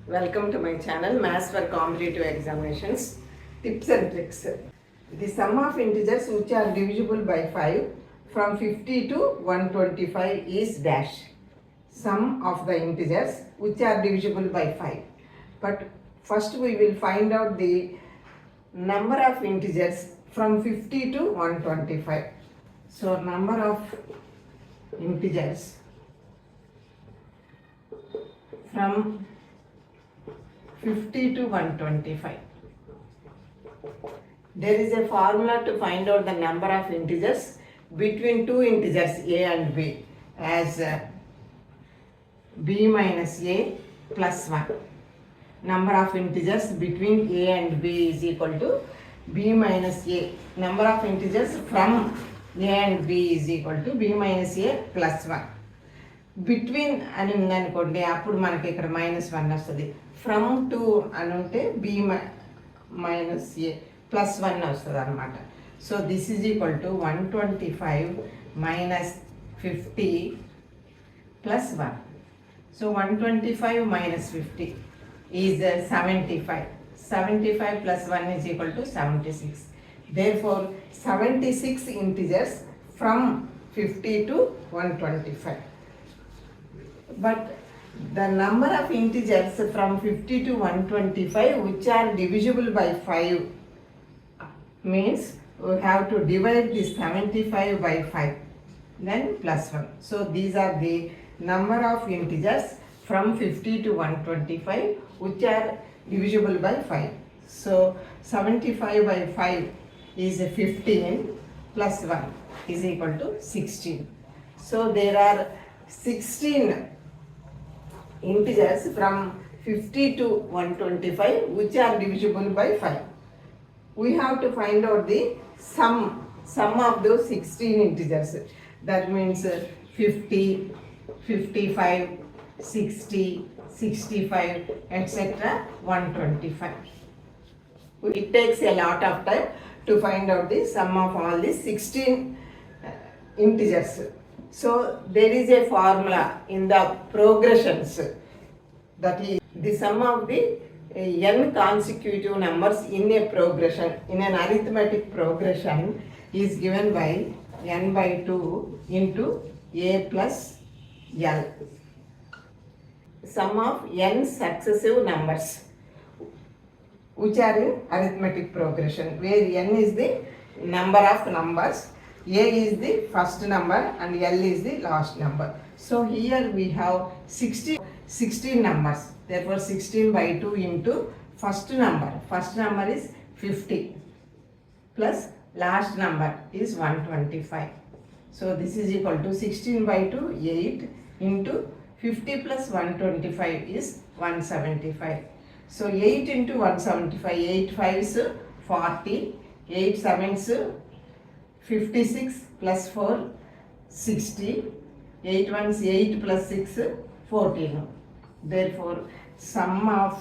Welcome to my channel Maths for Competitive Examinations Tips and Tricks. The sum of integers which are divisible by 5 from 50 to 125 is dash. Sum of the integers which are divisible by 5. But first we will find out the number of integers from 50 to 125. So number of integers from 50 to 125. There is a formula to find out the number of integers between two integers a and b as b minus a plus 1. Number of integers between a and b is equal to b minus a. Number of integers from a and b is equal to b minus a plus 1. Between అని ఉందనుకోండి, అప్పుడు మనకి ఇక్కడ -1 వస్తుంది. From to అని ఉంటే b minus a plus 1 వస్తుంది అనమాట. So this is equal to 125 minus 50 plus 1. So 125 minus 50 is 75. 75 plus 1 is equal to 76. Therefore 76 integers from 50 to 125. But the number of integers from 50 to 125 which are divisible by 5 means we have to divide this 75 by 5 then plus 1. So these are the number of integers from 50 to 125 which are divisible by 5. So 75 by 5 is 15 plus 1 is equal to 16. So there are 16 integers from 50 to 125 which are divisible by 5. We have to find out the sum of those 16 integers. That means 50, 55, 60, 65, etc. 125. It takes a lot of time to find out the sum of all these 16 integers. So there is a formula in the progressions, that is the sum of the n consecutive numbers in a progression, in an arithmetic progression, is given by n by 2 into a plus l. Sum of n successive numbers which are in arithmetic progression, where n is the number of numbers, a is the first number and l is the last number. So here we have 16 numbers. Therefore 16 by 2 into first number. First number is 50 plus last number is 125. So this is equal to 16 by 2 8 into 50 plus 125 is 175. So 8 into 175, 8 5s 40, 8 7s 56 plus 4 60, 8 1s 8 plus 6 14. Therefore sum of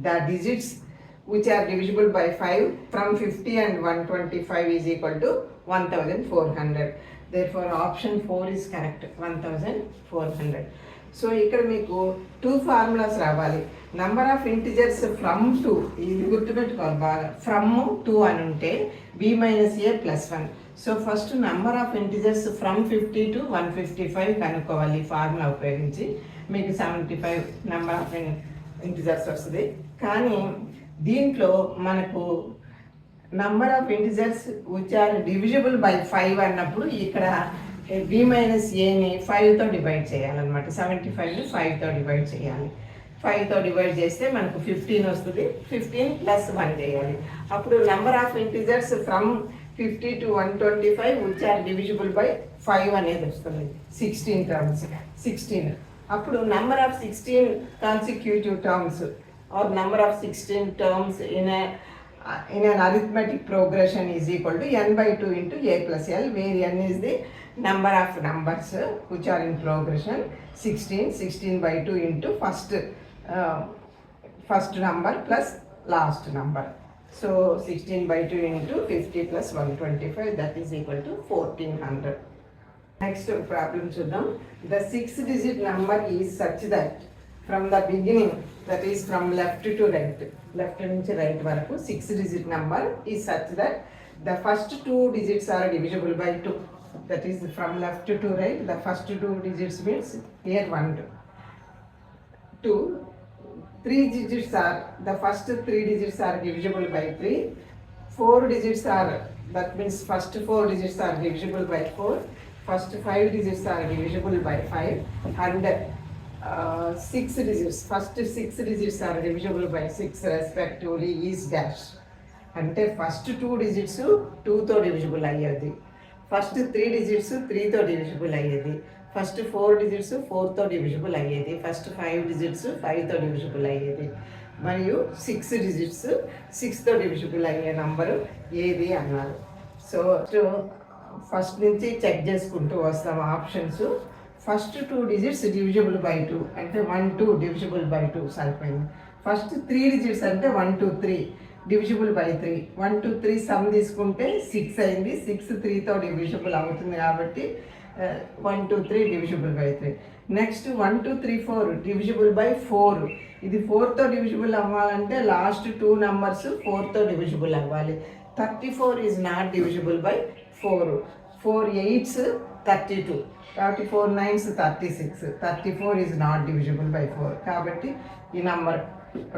the digits which are divisible by 5 from 50 and 125 is equal to 1400. Therefore option 4 is correct, 1400. So ఇక్కడ మీకు 2 formulas రావాలి. Number of integers from to, ఇది గుర్తుపెట్టుకోవాలి బాగా, from to అని ఉంటే b minus a plus 1. So first number of integers from 50 to 155 కనుక్కోవాలి. ఈ ఫార్ములా ఉపయోగించి మీకు 75 నెంబర్ ఆఫ్ ఇంటిజర్స్ వస్తుంది. కానీ దీంట్లో మనకు number of integers which are divisible by 5 అన్నప్పుడు ఇక్కడ బి మైనస్ ఏని 5తో డివైడ్ చేయాలన్నమాట. 75ని 5తో డివైడ్ చేయాలి. 5తో డివైడ్ చేస్తే మనకు 15 వస్తుంది. 15 ప్లస్ 1 చేయాలి. అప్పుడు number of integers from 50 to 125 which are divisible by 5 అనేది వస్తుంది. 16 టర్మ్స్ 16. అప్పుడు number of 16 consecutive terms are number of 16 terms in an arithmetic progression is equal to n by 2 into a plus l, where n is the number of numbers which are in progression. 16 by 2 into first number plus last number. So 16 by 2 into 50 plus 125, that is equal to 1400. Next problem చూద్దాం. The 6-digit number is such that from the beginning that is from left to right, left నుంచి right వరకు 6 digit number is such that the first 2 digits are divisible by 2. That is from left to right, the first 2 digits means here 1 2 3 digits are, the first 3 digits are divisible by 3. 4 digits are, that means first 4 digits are divisible by 4. First 5 digits are divisible by 5, and 6 digits, first 6 digits are divisible by 6 respectively is dash. అంటే first 2 digits 2తో divisible అయ్యేది, first 3 digits 3తో divisible అయ్యేది, first 4 digits 4తో divisible అయ్యేది, first 5 digits 5తో divisible అయ్యేది, మరియు 6 digits 6తో divisible అయ్యే number ఏది అన్నారు. సో ఫస్ట్ నుంచి చెక్ చేసుకుంటూ వస్తాం options. First 2 digits divisible by 2 అంటే 1 2 డివిజిబుల్ బై 2 సరిపోయింది. ఫస్ట్ 3 digits అంటే 1 2 3 డివిజిబుల్ బై 3. 1 2 3 సమ్ తీసుకుంటే 6 అయింది, 6 3తో డివిజిబుల్ అవుతుంది కాబట్టి 1 2 3 divisible by 3. Next 1 2 3 4 divisible by 4. ఇది 4తో డివిజిబుల్ అవ్వాలంటే లాస్ట్ 2 numbers 4తో డివిజిబుల్ అవ్వాలి. 34 is not divisible by 4. 4 8s 32 కాబట్టి 4 9s 36. 34 is not divisible by 4 కాబట్టి ఈ number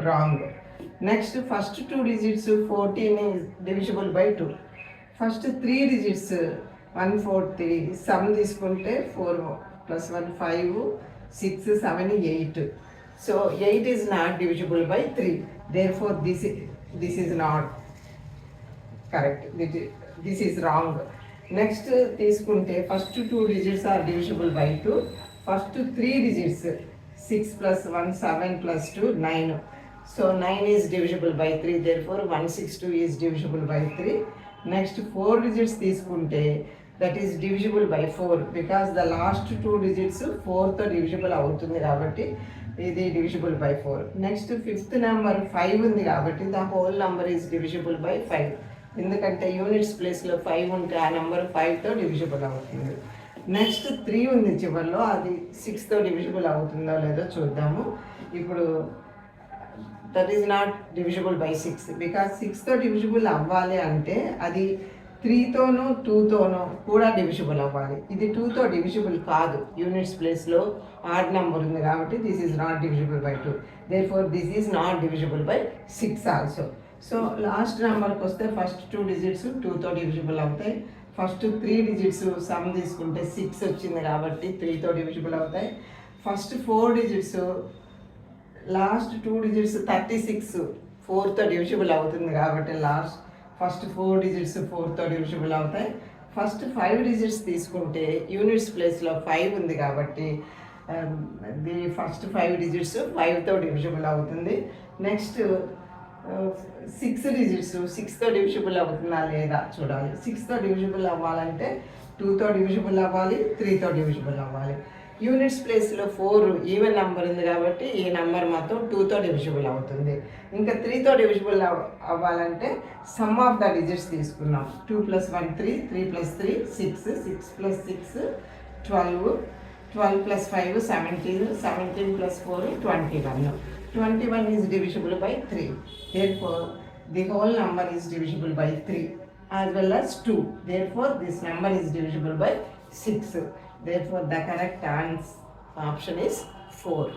wrong. Next first 2 digits 14 is divisible by 2. First 3 digits 140 sum తీసుకుంటే 4 + 1 5 6 7 8. So 8 is not divisible by 3. Therefore this is not correct, this is wrong. Next తీసుకుంటే first 2 digits are divisible by 2. First 3 digits 6 + 1 7 + 2 9. So 9 is divisible by 3. There four 162 is divisible by 3. Next 4 digits తీసుకుంటే that is divisible by 4 because the last 2 digits 4తో divisible అవుతుంది కాబట్టి ఇది divisible by 4. Next 5th number 5 ఉంది కాబట్టి the whole number is divisible by 5. ఎందుకంటే units ప్లేస్లో 5 ఉంటే ఆ నెంబర్ 5తో డివిజిబుల్ అవుతుంది. నెక్స్ట్ 3 ఉంది చివరిలో, అది 6తో డివిజిబుల్ అవుతుందో లేదో చూద్దాము. ఇప్పుడు that is not divisible by 6 because 6తో డివిజిబుల్ అవ్వాలి అంటే అది 3తోనూ 2తోనూ కూడా డివిజిబుల్ అవ్వాలి. ఇది 2తో డివిజిబుల్ కాదు, యూనిట్స్ ప్లేస్లో ఆడ్ నెంబర్ ఉంది కాబట్టి this is not divisible by 2. Therefore this is not divisible by 6 also. So last నెంబర్కి వస్తే ఫస్ట్ 2 digits 2తో డివిజిబుల్ అవుతాయి. ఫస్ట్ 3 digits సమ్ తీసుకుంటే 6 వచ్చింది కాబట్టి 3తో డివిజిబుల్ అవుతాయి. ఫస్ట్ 4 digits లాస్ట్ 2 digits 36 4తో డివిజిబుల్ అవుతుంది కాబట్టి ఫస్ట్ 4 digits 4తో డివిజిబుల్ అవుతాయి. ఫస్ట్ 5 digits తీసుకుంటే యూనిట్స్ ప్లేస్లో 5 ఉంది కాబట్టి ది ఫస్ట్ 5 digits 5తో డివిజిబుల్ అవుతుంది. నెక్స్ట్ 6 digits 6తో డివిజిబుల్ అవుతుందా లేదా చూడాలి. 6తో డివిజిబుల్ అవ్వాలంటే 2తో డివిజిబుల్ అవ్వాలి, 3తో డివిజిబుల్ అవ్వాలి. యూనిట్స్ ప్లేస్లో 4 ఈవెన్ నెంబర్ ఉంది కాబట్టి ఈ నెంబర్ మాత్రం 2తో డివిజిబుల్ అవుతుంది. ఇంకా 3తో డివిజిబుల్ అవ్వాలంటే సమ్ ఆఫ్ ద డిజిట్స్ తీసుకున్నాం. 2 + 1 3, 3 + 3 6, 6 + 6 12, 12 + 5 17, 17 + 4 21. 21 is divisible by 3. Therefore, the whole number is divisible by 3 as well as 2. Therefore, this number is divisible by 6. Therefore, the correct option is 4.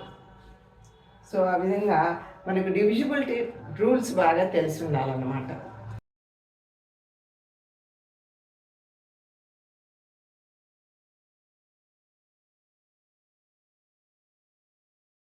So ఆ విధంగా మనకు divisibility rules బాగా తెలిసి ఉండాలన్నమాట.